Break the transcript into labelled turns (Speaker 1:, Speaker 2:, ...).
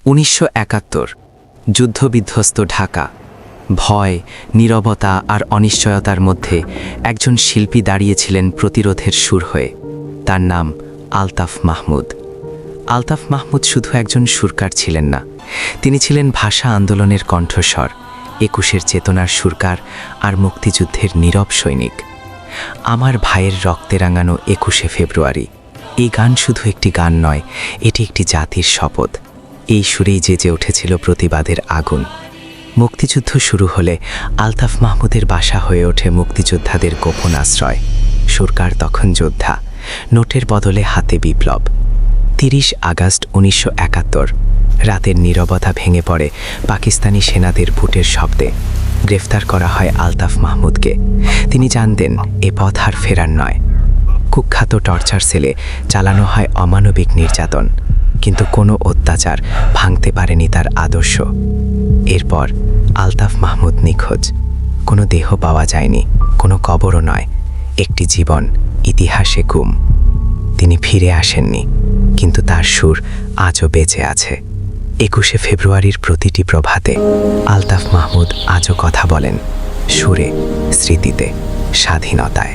Speaker 1: 1971 যুদ্ধবিধ্বস্ত ঢাকা। ভয়, নীরবতা আর অনিশ্চয়তার মধ্যে একজন শিল্পী দাঁড়িয়েছিলেন প্রতিরোধের সুর হয়ে। তার নাম আলতাফ মাহমুদ। আলতাফ মাহমুদ শুধু একজন সুরকার ছিলেন না, তিনি ছিলেন ভাষা আন্দোলনের কণ্ঠস্বর, 21-এর চেতনার সুরকার আর মুক্তিযুদ্ধের নীরব সৈনিক। আমার ভাইয়ের রক্তে রাঙানো 21শে ফেব্রুয়ারি, এই গান শুধু একটি গান নয়, এটি একটি জাতির শপথ। এই সুরেই জেজে উঠেছিল প্রতিবাদের আগুন। মুক্তিযুদ্ধ শুরু হলে আলতাফ মাহমুদের বাসা হয়ে ওঠে মুক্তিযোদ্ধাদের গোপন আশ্রয়। সুরকার তখন যোদ্ধা, নোটের বদলে হাতে বিপ্লব। 30 আগস্ট 1971 রাতের নীরবতা ভেঙে পড়ে পাকিস্তানি সেনাদের বুটের শব্দে। গ্রেফতার করা হয় আলতাফ মাহমুদকে। তিনি জানতেন এ পথ আর ফেরার নয়। কুখ্যাত টর্চার সেলে চালানো হয় অমানবিক নির্যাতন, কিন্তু কোনো অত্যাচার ভাঙতে পারেনি তার আদর্শ। এরপর আলতাফ মাহমুদ নিখোঁজ। কোনো দেহ পাওয়া যায়নি, কোনো কবরও নয়, একটি জীবন ইতিহাসে গুম। তিনি ফিরে আসেননি, কিন্তু তার সুর আজও বেঁচে আছে। 21শে ফেব্রুয়ারির প্রতিটি প্রভাতে আলতাফ মাহমুদ আজও কথা বলেন, সুরে, স্মৃতিতে, স্বাধীনতায়।